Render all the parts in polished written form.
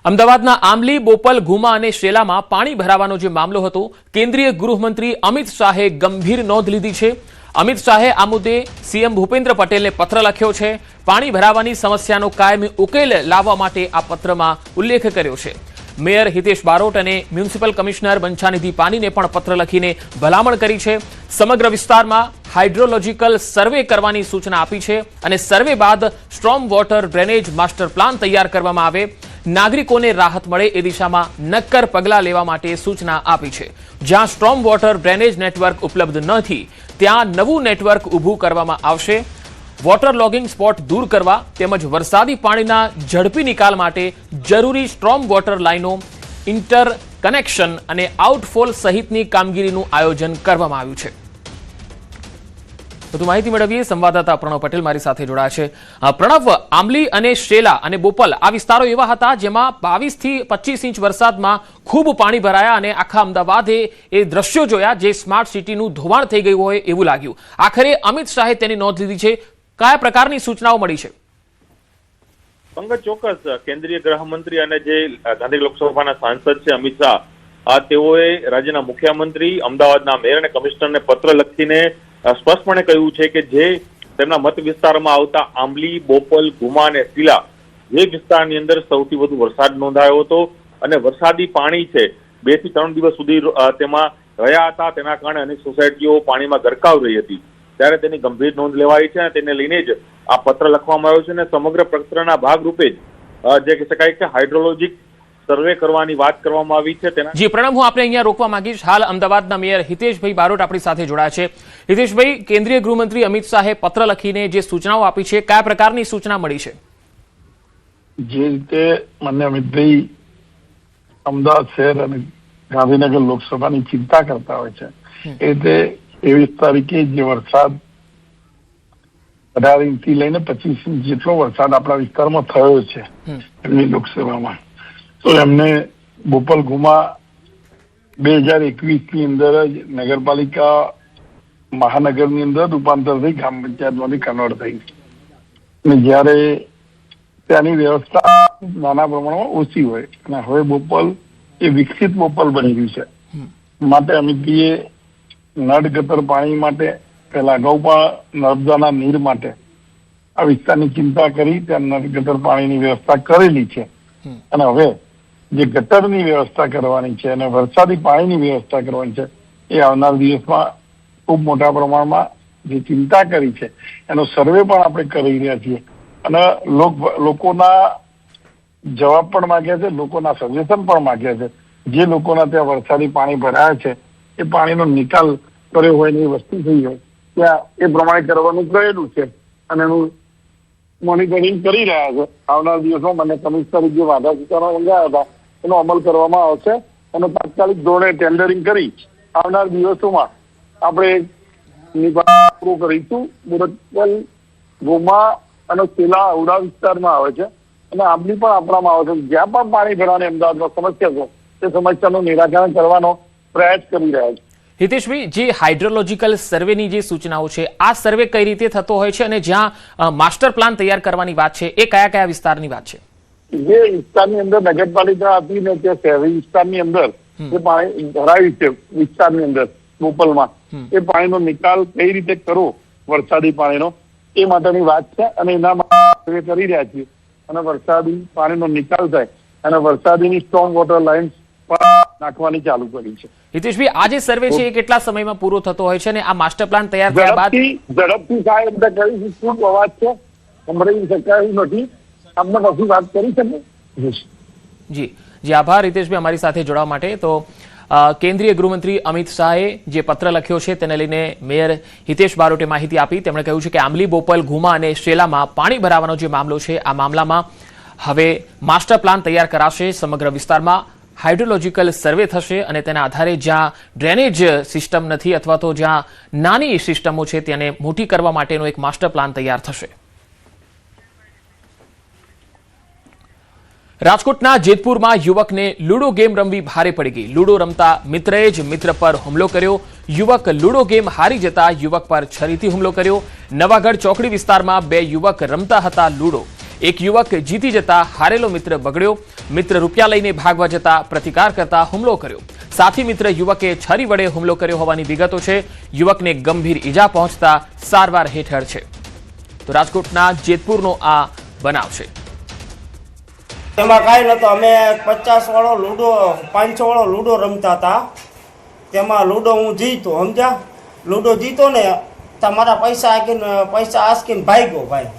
અમદાવાદના આંબલી, બોપલ, ઘુમા અને શેલામાં પાણી ભરાવાનો જે મામલો હતો, કેન્દ્રીય ગૃહમંત્રી અમિત શાહે ગંભીર નોંધ લીધી છે। અમિત શાહે આ મુદ્દે સીએમ ભૂપેન્દ્ર પટેલને પત્ર લખ્યો છે। પાણી ભરાવાની સમસ્યાનો કાયમી ઉકેલ લાવવા માટે આ પત્રમાં ઉલ્લેખ કર્યો છે। મેયર હિતેશ બારોટ અને મ્યુનિસિપલ કમિશનર બંછાનિધિ પાનીને પણ પત્ર લખીને ભલામણ કરી છે। સમગ્ર વિસ્તારમાં હાઇડ્રોલોજીકલ સર્વે કરવાની સૂચના આપી છે અને સર્વે બાદ storm water drainage master plan તૈયાર કરવામાં આવે, નાગરિકોને રાહત મળે એ દિશામાં નક્કર પગલાં લેવા માટે સૂચના આપી છે। જ્યાં સ્ટ્રોમ વોટર ડ્રેનેજ નેટવર્ક ઉપલબ્ધ નથી ત્યાં નવું નેટવર્ક ઊભું કરવામાં આવશે। વોટર લોગિંગ સ્પોટ દૂર કરવા તેમજ વરસાદી પાણીના ઝડપી નિકાલ માટે જરૂરી સ્ટ્રોમ વોટર લાઇનો, ઇન્ટર કનેક્શન અને આઉટફોલ સહિતની કામગીરીનું આયોજન કરવામાં આવ્યું છે। વધુ માહિતી મેળવીએ, સંવાદદાતા પ્રણવ પટેલ મારી સાથે જોડાયા છે। પ્રણવ, આંબલી અને શેલા અને બોપલ આ વિસ્તારો એવા હતા જેમાં 22 થી 25 ઇંચ વરસાદમાં ખૂબ પાણી ભરાયા અને આખા અમદાવાદે એ દ્રશ્યો જોયા જે સ્માર્ટ સિટીનું ધોવાણ થઈ ગયું હોય એવું લાગ્યું। આખરે અમિત શાહે તેની નોંધ લીધી છે। કયા પ્રકારની સૂચનાઓ મળી છે? પંકજ, ચોક્કસ કેન્દ્રીય ગૃહમંત્રી અને જે ગાંધીનગર લોકસભાના સાંસદ છે અમિત શાહ, તેઓએ રાજ્યના મુખ્યમંત્રી, અમદાવાદના મેયર અને કમિશનરને પત્ર લખીને સ્પષ્ટપણે કહ્યું છે કે જે તેમના મત વિસ્તારમાં આવતા આંબલી, બોપલ, ઘુમા અને શીલા જે વિસ્તારની અંદર સૌથી વધુ વરસાદ નોંધાયો હતો અને વરસાદી પાણી છે 2 થી 3 દિવસ સુધી તેમાં રહ્યા હતા, તેના કારણે અનેક સોસાયટીઓ પાણીમાં ગરકાવ રહી હતી, ત્યારે તેની ગંભીર નોંધ લેવાઈ છે અને તેને લઈને જ આ પત્ર લખવામાં આવ્યો છે અને સમગ્ર પત્રના ભાગરૂપે જ જે કહી શકાય કે હાઇડ્રોલોજીક સર્વે કરવાની વાત કરવામાં આવી છે। જી પ્રણવ, હું આપણે અહીંયા રોકવા માંગીશ। હાલ અમદાવાદના મેયર હિતેશભાઈ બારોટ આપણી સાથે જોડાયા છે। હિતેશભાઈ, કેન્દ્રીય ગૃહમંત્રી અમિત શાહે પત્ર લખીને જે સૂચનાઓ આપી છે, કયા પ્રકારની સૂચના મળી છે? જે રીતે મને અમિતભાઈ અમદાવાદ શહેર અને ગાંધીનગર લોકસભાની ચિંતા કરતા હોય છે, એ રીતે 23 તારીખે જે વરસાદ 18 ઇંચથી લઈને 25 ઇંચ જેટલો વરસાદ આપણા વિસ્તારમાં થયો છે એમની લોકસભામાં, તો એમને બોપલ, ઘુમા 2021 ની અંદર જ નગરપાલિકા મહાનગરની અંદર રૂપાંતર થઈ ગ્રામ પંચાયતમાંથી કન્વર્ટ થઈ અને જ્યારે ત્યાંની વ્યવસ્થા નાના પ્રમાણમાં ઓછી હોય અને હવે બોપલ એ વિકસિત બોપલ બની ગયું છે, માટે અમિતજીએ નળ ગટર પાણી માટે પહેલા અગાઉ પણ નર્મદાના નીર માટે આ વિસ્તારની ચિંતા કરી ત્યાં નળ ગટર પાણીની વ્યવસ્થા કરેલી છે અને હવે જે ગટરની વ્યવસ્થા કરવાની છે અને વરસાદી પાણીની વ્યવસ્થા કરવાની છે એ આવનાર દિવસમાં ખૂબ મોટા પ્રમાણમાં જે ચિંતા કરી છે એનો સર્વે પણ આપણે કરી રહ્યા છીએ અને લોકોના જવાબ પણ માંગ્યા છે, લોકોના સજેશન પણ માંગ્યા છે। જે લોકોના ત્યાં વરસાદી પાણી ભરાયા છે એ પાણીનો નિકાલ કર્યો હોય ને એ વસ્તુ થઈ હોય ત્યાં એ પ્રમાણે કરવાનું કહેલું છે અને એનું મોનિટરિંગ કરી રહ્યા છે। આવનાર દિવસમાં મને કમિશનર જે વાંધા સૂચનો મંગાવ્યા હતા એનો અમલ કરવામાં આવશે અને તાત્કાલિક ધોરણે ટેન્ડરિંગ કરી આવનાર દિવસોમાં આપણે પૂરું કરીશું। બોપલ, ઘુમા અને શેલા ઉડા વિસ્તારમાં આવે છે અને આંબલી પણ આપણામાં આવે છે। જ્યાં પણ પાણી ભરાવાની અમદાવાદમાં સમસ્યા છે તે સમસ્યાનું નિરાકરણ કરવાનો પ્રયાસ કરી રહ્યા છે। હિતેશભાઈ, જે હાઇડ્રોલોજીકલ સર્વેની જે સૂચનાઓ છે, આ સર્વે કઈ રીતે થતો હોય છે અને જ્યાં માસ્ટર પ્લાન તૈયાર કરવાની વાત છે એ કયા કયા વિસ્તારની વાત છે? જે વિસ્તારની અંદર નગરપાલિકા હતી ને તે શહેરી વિસ્તારની અંદર જે પાણી ભરાયું છે વિસ્તારની અંદર બોપલમાં, એ પાણીનો નિકાલ કઈ રીતે કરવો વરસાદી પાણીનો એ માટેની વાત છે અને એના માટે કરી રહ્યા છીએ અને વરસાદી પાણીનો નિકાલ થાય અને વરસાદીની સ્ટ્રોંગ વોટર લાઇન્સ નાખવાની ચાલુ કરી છે। હિતેશભાઈ, આ જે સર્વે છે એ કેટલા સમયમાં પૂરો થતો હોય છે અને આ માસ્ટર પ્લાન તૈયાર થયા બાદ ઝડપથી થાય એટલે કરીશું। ખૂબ અવાજ છે, સંભળાવી શકાયું નથી, આપણે કશું વાત કરી શકીએ? જી જી, આભાર હિતેશભાઈ અમારી સાથે જોડાવા માટે। તો કેન્દ્રીય ગૃહમંત્રી અમિત શાહે જે પત્ર લખ્યો છે તેને લઈને મેયર હિતેશ બારોટે માહિતી આપી। તેમણે કહ્યું છે કે આંબલી, બોપલ, ઘુમા અને શેલામાં પાણી ભરાવાનો જે મામલો છે આ મામલામાં હવે માસ્ટર પ્લાન તૈયાર કરાશે, સમગ્ર વિસ્તારમાં હાઇડ્રોલોજીકલ સર્વે થશે અને તેના આધારે જ્યાં ડ્રેનેજ સિસ્ટમ નથી અથવા તો જ્યાં નાની સિસ્ટમો છે તેને મોટી કરવા માટેનો એક માસ્ટર પ્લાન તૈયાર થશે। રાજકોટના જેતપુરમાં યુવકને લૂડો ગેમ રમવી ભારે પડી ગઈ। લૂડો રમતા મિત્રએ જ મિત્ર પર હુમલો કર્યો। યુવક લૂડો ગેમ હારી જતા યુવક પર છરીથી હુમલો કર્યો। નવાગઢ ચોકડી વિસ્તારમાં 2 યુવક રમતા હતા લૂડો। એક યુવક જીતી જતા હારેલો મિત્ર બગડ્યો. મિત્ર રૂપિયા લઈને ભાગવા જતા પ્રતિકાર કરતા હુમલો કર્યો. સાથી મિત્ર યુવકે છરી વડે હુમલો કર્યો હોવાની વિગતો છે. યુવકને ગંભીર ઈજા પહોંચતા સારવાર હેઠળ છે. તો રાજકોટના જેતપુરનો આ બનાવ છે. તેમાં કાંઈ નહોતું. અમે 50 વાળો લૂડો 500 વાળો લૂડો રમતા હતા. તેમાં લૂડો હું જીતો, સમજ્યા? લૂડો જીતો ને તમારા પૈસા આસ્કીને ભાગ્યો ભાઈ.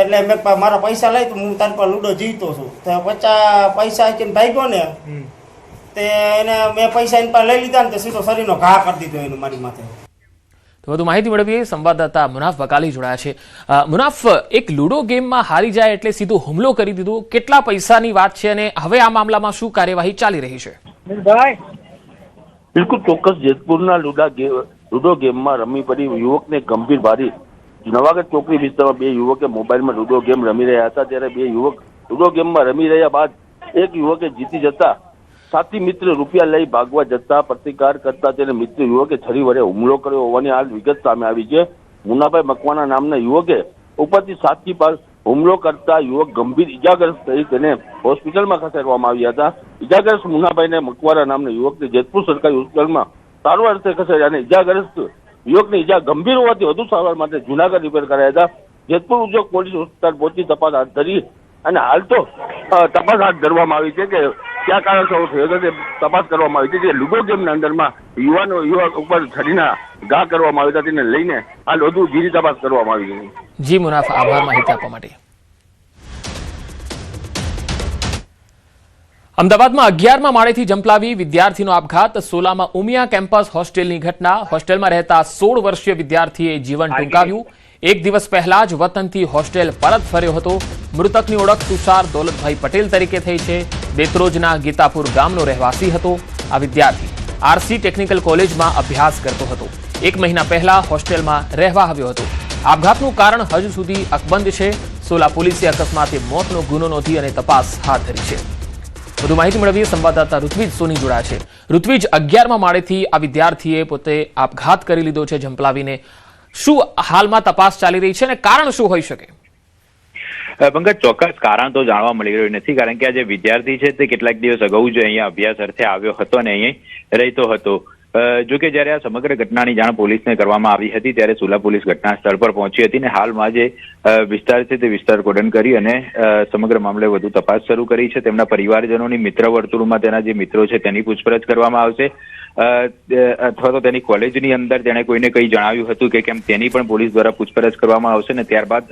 એટલે મેં મારા પૈસા લઈ તો હું તારી પાસે લૂડો જીતો છું. તો 50 પૈસા આસ્કીને ભાગ્યો ને તે એને મેં પૈસા એની પાસે લઈ લીધા ને તે સીધો શરીરનો ઘા કરી દીધો એને મારી માથે. તો વધુ માહિતી મેળવીએ. સંવાદદાતા મુનાફ વકાલી જોડાયા છે. મુનાફ, એક લૂડો ગેમમાં હારી જાય એટલે સીધો હુમલો કરી દીધો. કેટલા પૈસાની વાત છે અને હવે આ મામલામાં શું કાર્યવાહી ચાલી રહી છે? બિલકુલ ચોક્કસ. જેતપુરના લૂડો ગેમમાં રમી પડી યુવકને ગંભીર ભારી. નવાગઢ ચોકડી વિસ્તારમાં બે યુવકે મોબાઈલમાં લૂડો ગેમ રમી રહ્યા હતા. ત્યારે બે યુવક લૂડો ગેમમાં રમી રહ્યા બાદ એક યુવકે જીતી જતા સાથી મિત્ર રૂપિયા લઈ ભાગવા જતા પ્રતિકાર કરતા તેને મિત્ર યુવકે છરી વડે હુમલો કર્યો હોવાની હાલ વિગત સામે આવી છે. મુનાભાઈ મકવાણા નામના યુવકે ઉપરથી સાથી પર હુમલો કરતા યુવક ગંભીર ઈજાગ્રસ્ત થઈ તેને હોસ્પિટલમાં ખસેડવામાં આવ્યા હતા. ઈજાગ્રસ્ત મુનાભાઈને મકવાણા નામના યુવકને જેતપુર સરકારી હોસ્પિટલમાં સારવાર અર્થે ખસેડ્યા અને ઈજાગ્રસ્ત યુવકની ઈજા ગંભીર હોવાથી વધુ સારવાર માટે જૂનાગઢ રિફર કરાયા હતા. જેતપુર ઉદ્યોગ પોલીસ હોસ્પિટલ પહોંચી તપાસ હાથ ધરી અને હાલ તો તપાસ હાથ ધરવામાં આવી છે કે ક્યાં કારણસર થયો હતો તે તપાસ કરવામાં આવી છે. જે લૂડો ગેમના અંદરમાં યુવક ઉપર છરીના ઘા કરવામાં આવ્યા હતા તેને લઈને હાલ વધુ જીરી તપાસ કરવામાં આવી છે. જી મુનાફ, આભાર માહિતી આપવા માટે. અમદાવાદમાં 11મા માળેથી જંપલાવી વિદ્યાર્થીનો આપઘાત. સોલામાં ઉમિયા કેમ્પસ હોસ્ટેલની ઘટના. હોસ્ટેલમાં રહેતા 16 વર્ષીય વિદ્યાર્થીએ જીવન ટૂંકાવ્યું. એક દિવસ પહેલા જ વતનથી હોસ્ટેલ પરત ફર્યો હતો. મૃતકની ઓળખ તુષાર દોલતભાઈ પટેલ તરીકે થઈ છે. બેતરોજના ગીતાપુર ગામનો રહેવાસી હતો. આ વિદ્યાર્થી આરસી ટેકનિકલ કોલેજમાં અભ્યાસ કરતો હતો. 1 મહિના પહેલા હોસ્ટેલમાં રહેવા આવ્યો હતો. આપઘાતનું કારણ હજુ સુધી અકબંધ છે. સોલા પોલીસે અકસ્માતે મોતનો ગુનો નોંધી અને તપાસ હાથ ધરી છે. વધુ માહિતી મેળવીએ. સંવાદદાતા ઋત્વિજ સોની જોડાયા છે. ઋત્વિજ, 11મા માળેથી આ વિદ્યાર્થીએ પોતે આપઘાત કરી લીધો છે જંપલાવીને. શું હાલમાં તપાસ ચાલી રહી છે અને કારણ શું હોઈ શકે? પંકજ, ચોક્કસ કારણ તો જાણવા મળી રહ્યું નથી, કારણ કે આ જે વિદ્યાર્થી છે તે કેટલાક દિવસ અગાઉ જ અહીંયા અભ્યાસ અર્થે આવ્યો હતો અને અહીંયા રહેતો હતો. જોકે જયારે આ સમગ્ર ઘટનાની જાણ પોલીસને કરવામાં આવી હતી ત્યારે સોલા પોલીસ ઘટના સ્થળ પર પહોંચી હતી અને હાલમાં જે વિસ્તાર છે તે વિસ્તાર કોર્ડન કરી અને સમગ્ર મામલે વધુ તપાસ શરૂ કરી છે. તેમના પરિવારજનોની મિત્ર વર્તુળમાં તેના જે મિત્રો છે તેની પૂછપરછ કરવામાં આવશે અથવા તો તેની કોલેજની અંદર તેણે કોઈને કંઈ જણાવ્યું હતું કે કેમ તેની પણ પોલીસ દ્વારા પૂછપરછ કરવામાં આવશે અને ત્યારબાદ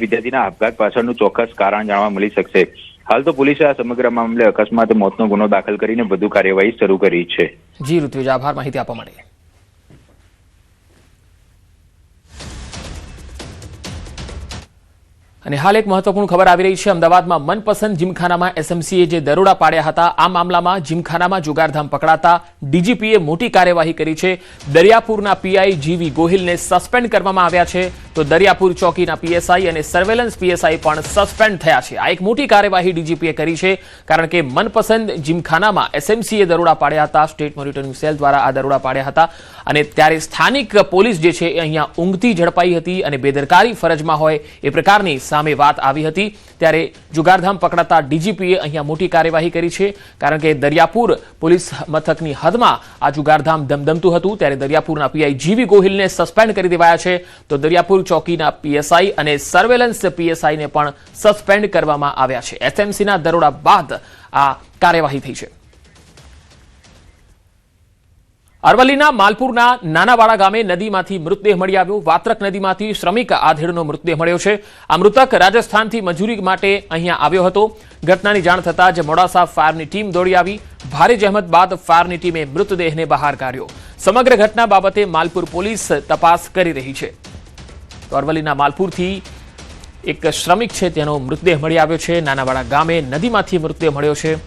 વિદ્યાર્થીના આપઘાત પાછળનું ચોક્કસ કારણ જાણવા મળી શકશે. હાલ તો પોલીસે આ સમગ્ર મામલે અકસ્માત મોતનો ગુનો દાખલ કરીને વધુ કાર્યવાહી શરૂ કરી છે. જી ઋત્વિજ, આભાર માહિતી આપવા માટે. અને હાલ એક મહત્વપૂર્ણ ખબર આવી રહી છે. અમદાવાદમાં મનપસંદ જીમખાનામાં એસએમસીએ જે દરોડા પાડ્યા હતા આ મામલામાં જીમખાનામાં જુગારધામ પકડાતા ડીજીપીએ મોટી કાર્યવાહી કરી છે. દરિયાપુરના પીઆઈ જીવી ગોહિલને સસ્પેન્ડ કરવામાં આવ્યા છે. તો દરિયાપુર ચોકીના પીએસઆઈ અને સર્વેલન્સ પીએસઆઈ પણ સસ્પેન્ડ થયા છે. આ એક મોટી કાર્યવાહી ડીજીપીએ કરી છે, કારણ કે મનપસંદ જીમખાનામાં એસએમસીએ દરોડા પાડ્યા હતા. સ્ટેટ મોનિટરિંગ સેલ દ્વારા આ દરોડા પાડ્યા હતા અને ત્યારે સ્થાનિક પોલીસ જે છે એ અહીંયા ઊંઘતી ઝડપાઈ હતી અને બેદરકારી ફરજમાં હોય એ પ્રકારની સામે વાત આવી હતી. ત્યારે જુગારધામ પકડાતા ડીજીપીએ અહીંયા મોટી કાર્યવાહી કરી છે, કારણ કે દરિયાપુર પોલીસ મથકની હદમાં આ જુગારધામ ધમધમતું હતું. ત્યારે દરિયાપુરના પીઆઈ જીવી ગોહિલને સસ્પેન્ડ કરી દેવાયા છે. તો દરિયાપુર ચોકીના પીએસઆઈ અને સર્વેલન્સ પીએસઆઈને પણ સસ્પેન્ડ કરવામાં આવ્યા છે. એસએમસીના દરોડા બાદ આ કાર્યવાહી થઈ છે. અરવલ્લીના માલપુરના નાનાવાડા ગામે નદીમાંથી મૃતદેહ મળી આવ્યો. વાત્રક નદીમાંથી શ્રમિક આધેડનો મૃતદેહ મળ્યો છે. આ મૃતક રાજસ્થાનથી મજૂરી માટે અહીંયા આવ્યો હતો. ઘટનાની જાણ થતાં જ મોડાસા ફાયરની ટીમ દોડી આવી. ભારે જહેમત બાદ ફાયરની ટીમે મૃતદેહને બહાર કાઢ્યો. સમગ્ર ઘટના બાબતે માલપુર પોલીસ તપાસ કરી રહી છે. તો અરવલ્લીના માલપુરથી એક શ્રમિક છે તેનો મૃતદેહ મળી આવ્યો છે. નાનાવાડા ગામે નદીમાંથી મૃતદેહ મળ્યો છે.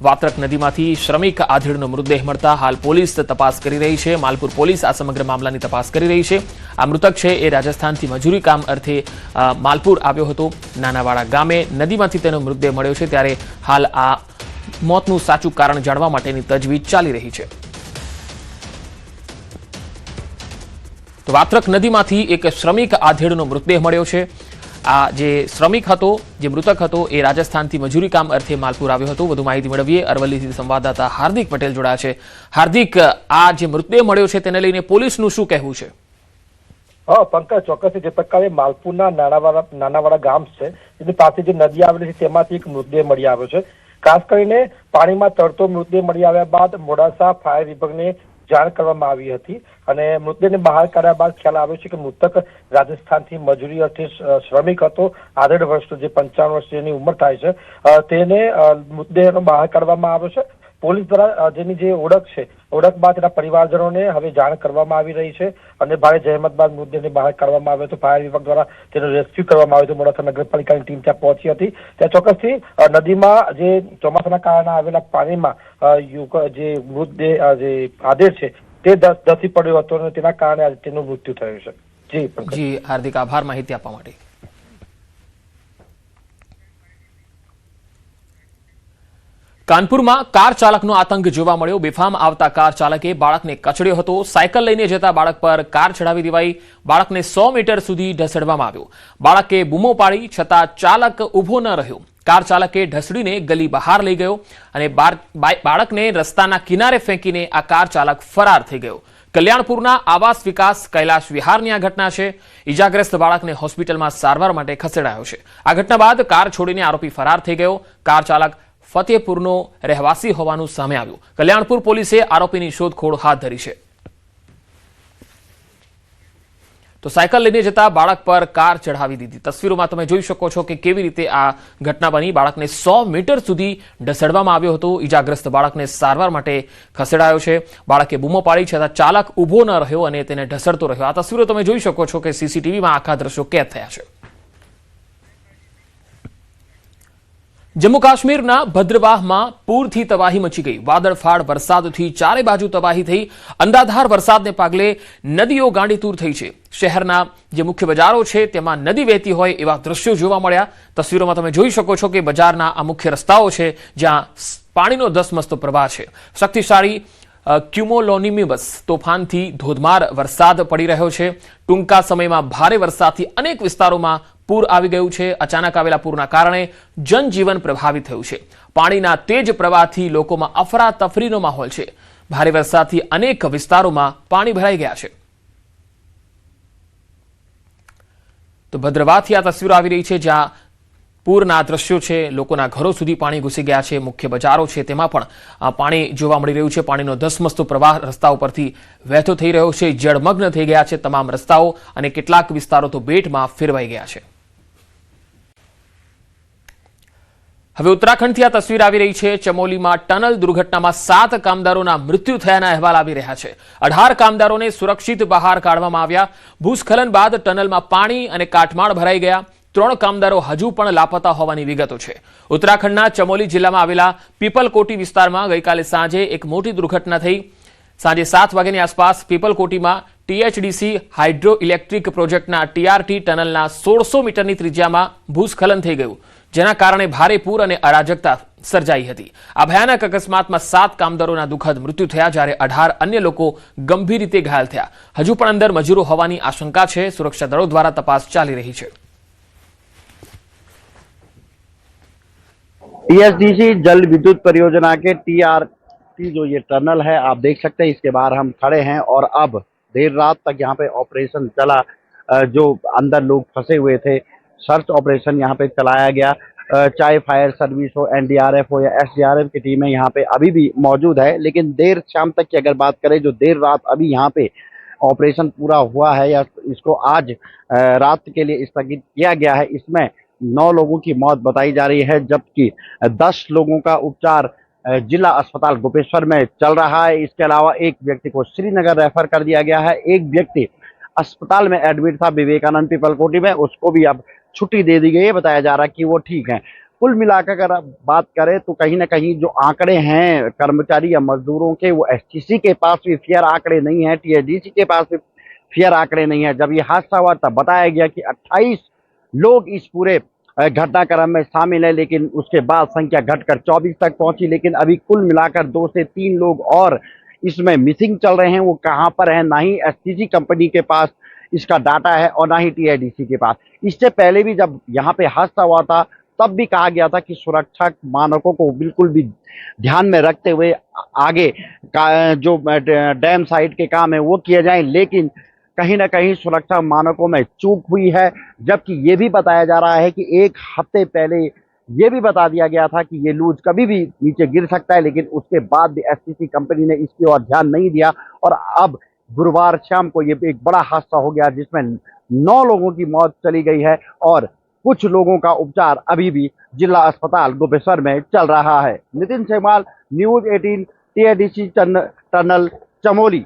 વાત્રક નદીમાંથી શ્રમિક આધેડનો મૃતદેહ મળતા હાલ પોલીસ તપાસ કરી રહી છે. માલપુર પોલીસ આ સમગ્ર મામલાની તપાસ કરી રહી છે. આ મૃતક છે એ રાજસ્થાનથી મજૂરી કામ અર્થે માલપુર આવ્યો હતો. નાનાવાડા ગામે નદીમાંથી તેનો મૃતદેહ મળ્યો છે. ત્યારે હાલ આ મોતનું સાચું કારણ જાણવા માટેની તજવીજ ચાલી રહી છે. તો વાત્રક નદીમાંથી એક શ્રમિક આધેડનો મૃતદેહ મળ્યો છે. આ જે શ્રમિક હતો, જે મૃતક હતો, એ રાજસ્થાનથી મજૂરી કામ અર્થે માલપુર આવ્યો હતો. વધુ માહિતી મેળવીએ. અરવલ્લીથી સંવાદદાતા હાર્દિક પટેલ જોડાયા છે. હાર્દિક, આ જે મૃતદેહ મળ્યો છે તેને લઈને પોલીસનું શું કહેવું છે? હા પંકજ, ચોક્કસ જે પ્રકારે માલપુરના નાનાવાડા ગામ છે એની પાસે જે નદી આવેલી છે તેમાંથી એક મૃતદેહ મળી આવ્યો છે. ખાસ કરીને પાણીમાં તરતો મૃતદેહ મળી આવ્યા બાદ મોડાસા ફાયર વિભાગને જાણ કરવામાં આવી હતી અને મૃતદેહને બહાર કાઢ્યા બાદ ખ્યાલ આવ્યો છે કે મૃતક રાજસ્થાનથી મજૂરી અર્થે શ્રમિક હતો. 68 વર્ષનો જે 55 વર્ષની ઉંમર થાય છે તેને મૃતદેહનો બહાર કાઢવામાં આવ્યો છે. પોલીસ દ્વારા જેની જે ઓળખ બાદ તેના પરિવારજનોને હવે જાણ કરવામાં આવી રહી છે અને ભારે જહેમત બાદ મૃતદેહને બહાર કાઢવામાં આવ્યો હતો. ફાયર વિભાગ દ્વારા તેનો રેસ્ક્યુ કરવામાં આવ્યો હતો. મોડાસા નગરપાલિકાની ટીમ ત્યાં પહોંચી હતી. ત્યાં ચોક્કસથી નદીમાં જે ચોમાસાના કારણે આવેલા પાણીમાં જે મૃતદેહ જે આદેર છે તે ધસી પડ્યો હતો અને તેના કારણે આજે તેનું મૃત્યુ થયું છે. જી હાર્દિક, આભાર માહિતી આપવા માટે. કાનપુરમાં કાર ચાલકનો આતંક જોવા મળ્યો. બેફામ આવતા કાર ચાલકે બાળકને કચડ્યો હતો. સાયકલ લઈને જતા બાળક પર કાર ચડાવી દેવાઈ. બાળકને 100 મીટર સુધી ઢસડવામાં આવ્યો. બાળકે બૂમો પાડી છતાં ચાલક ઊભો ન રહ્યો. કાર ચાલકે ઢસડીને ગલી બહાર લઈ ગયો અને બાળકને રસ્તાના કિનારે ફેંકીને આ કાર ચાલક ફરાર થઈ ગયો. કલ્યાણપુરના આવાસ વિકાસ કૈલાશ વિહારની આ ઘટના છે. ઈજાગ્રસ્ત બાળકને હોસ્પિટલમાં સારવાર માટે ખસેડાયો છે. આ ઘટના બાદ કાર છોડીને આરોપી ફરાર થઈ ગયો. કાર ચાલક ફતેપુરનો રહેવાસી હોવાનું સામે આવ્યું. કલ્યાણપુર પોલીસે આરોપીની શોધખોળ હાથ ધરી છે. તો સાયકલ લઈને જતા બાળક પર કાર ચઢાવી દીધી. તસવીરોમાં તમે જોઈ શકો છો કે કેવી રીતે આ ઘટના બની. બાળકને 100 મીટર સુધી ઢસડવામાં આવ્યો હતો. ઈજાગ્રસ્ત બાળકને સારવાર માટે ખસેડાયો છે. બાળકે બૂમો પાડી છતાં ચાલક ઊભો ન રહ્યો અને તેને ઢસડતો રહ્યો. આ તસવીરો તમે જોઈ શકો છો કે સીસીટીવીમાં આખા દ્રશ્યો કેદ થયા છે. જમ્મુ કાશ્મીરના ભદ્રવાહમાં પૂરથી તબાહી મચી ગઈ. વાદળફાડ વરસાદથી ચારે બાજુ તબાહી થઈ. અંધાધાર વરસાદને પગલે નદીઓ ગાંડીતૂર થઈ છે. શહેરના જે મુખ્ય બજારો છે તેમાં નદી વહેતી હોય એવા દ્રશ્યો જોવા મળ્યા. તસવીરોમાં તમે જોઈ શકો છો કે બજારના આ મુખ્ય રસ્તાઓ છે જ્યાં પાણીનો ધસમસતો પ્રવાહ છે. શક્તિશાળી ક્યુમોલોનિમ્બસ તોફાનથી ધોધમાર વરસાદ પડી રહ્યો છે. ટૂંકા સમયમાં ભારે વરસાદથી અનેક વિસ્તારોમાં પૂર આવી ગયું છે. અચાનક આવેલા પૂરના કારણે જનજીવન પ્રભાવિત થયું છે. પાણીના તેજ પ્રવાહથી લોકોમાં અફરાતફરીનો માહોલ છે. ભારે વરસાદથી અનેક વિસ્તારોમાં પાણી ભરાઈ ગયા છે. તો ભદ્રવાહથી આ તસવીરો આવી રહી છે જ્યાં પૂરના દ્રશ્યો છે. લોકોના ઘરો સુધી પાણી ઘૂસી ગયા છે. મુખ્ય બજારો છે તેમાં પણ પાણી જોવા મળી રહ્યું છે. પાણીનો ધસમસતો પ્રવાહ રસ્તા ઉપરથી વહેતો થઈ રહ્યો છે. જળમગ્ન થઈ ગયા છે તમામ રસ્તાઓ અને કેટલાક વિસ્તારો તો બેટમાં ફેરવાઈ ગયા છે. હવે ઉત્તરાખંડથી આ તસવીર આવી રહી છે. ચમોલીમાં ટનલ દુર્ઘટનામાં 7 કામદારોના મૃત્યુ થયાના અહેવાલ આવી રહ્યા છે. 18 કામદારોને સુરક્ષિત બહાર કાઢવામાં આવ્યા. ભૂસ્ખલન બાદ ટનલમાં પાણી અને કાટમાળ ભરાઈ ગયા. 3 કામદારો હજુ પણ લાપતા હોવાની વિગતો છે. ઉત્તરાખંડના ચમોલી જિલ્લામાં આવેલા પીપલકોટી વિસ્તારમાં ગઈકાલે સાંજે એક મોટી દુર્ઘટના થઈ. સાંજે 7 વાગ્યાની આસપાસ પીપલકોટીમાં THDC હાઇડ્રો ઇલેક્ટ્રિક પ્રોજેક્ટના TRT ટનલના 1600 મીટરની ત્રિજ્યામાં ભૂસ્ખલન થઈ ગયું, જેના કારણે ભારે પૂર અને અરાજકતા સર્જાઈ હતી. આ ભયાનક અકસ્માતમાં 7 કામદારોના દુઃખદ મૃત્યુ થયા જ્યારે 18 અન્ય લોકો ગંભીર રીતે ઘાયલ થયા. હજુ પણ અંદર મજૂરો હોવાની આશંકા છે. સુરક્ષા દળો દ્વારા તપાસ ચાલી રહી છે. THDC जल विद्युत परियोजना के TRT जो ये टनल है आप देख सकते हैं, इसके बाहर हम खड़े हैं और अब देर रात तक यहाँ पे ऑपरेशन चला. जो अंदर लोग फंसे हुए थे, सर्च ऑपरेशन यहाँ पे चलाया गया. चाहे फायर सर्विस हो, NDRF हो या SDRF की टीमें यहाँ पे अभी भी मौजूद है. लेकिन देर शाम तक की अगर बात करें, जो देर रात अभी यहाँ पे ऑपरेशन पूरा हुआ है या इसको आज रात के लिए स्थगित किया गया है, इसमें 9 लोगों की मौत बताई जा रही है, जबकि 10 लोगों का उपचार जिला अस्पताल गोपेश्वर में चल रहा है. इसके अलावा एक व्यक्ति को श्रीनगर रेफर कर दिया गया है. एक व्यक्ति अस्पताल में एडमिट था विवेकानंद पीपलकोटी में, उसको भी अब छुट्टी दे दी गई है. बताया जा रहा है कि वो ठीक है. कुल मिलाकर अगर बात करें तो कहीं ना कहीं जो आंकड़े हैं कर्मचारी या मजदूरों के, वो STC के पास भी फेयर आंकड़े नहीं है, THDC के पास भी फेयर आंकड़े नहीं है. जब ये हादसा हुआ तब बताया गया कि 28 लोग इस पूरे घटनाक्रम में शामिल है, लेकिन उसके बाद संख्या घटकर 24 तक पहुंची. लेकिन अभी कुल मिलाकर 2 से 3 लोग और इसमें मिसिंग चल रहे हैं. वो कहां पर है, ना ही STC कंपनी के पास इसका डाटा है और ना ही टीआईडीसी के पास। इससे पहले भी जब यहाँ पे हादसा हुआ था तब भी कहा गया था कि सुरक्षा मानकों को बिल्कुल भी ध्यान में रखते हुए आगे का जो डैम साइट के काम है वो किए जाएं, लेकिन कहीं ना कहीं सुरक्षा मानकों में चूक हुई है। जबकि ये भी बताया जा रहा है कि एक हफ्ते पहले ये भी बता दिया गया था कि ये लूज कभी भी नीचे गिर सकता है, लेकिन उसके बाद भी एससीसी कंपनी ने इसकी ओर ध्यान नहीं दिया और अब गुरुवार शाम को ये एक बड़ा हादसा हो गया जिसमें 9 लोगों की मौत चली गई है और कुछ लोगों का उपचार अभी भी जिला अस्पताल गोपेश्वर में चल रहा है। Nitin Semal, news 18, TIDC tunnel, Chamoli.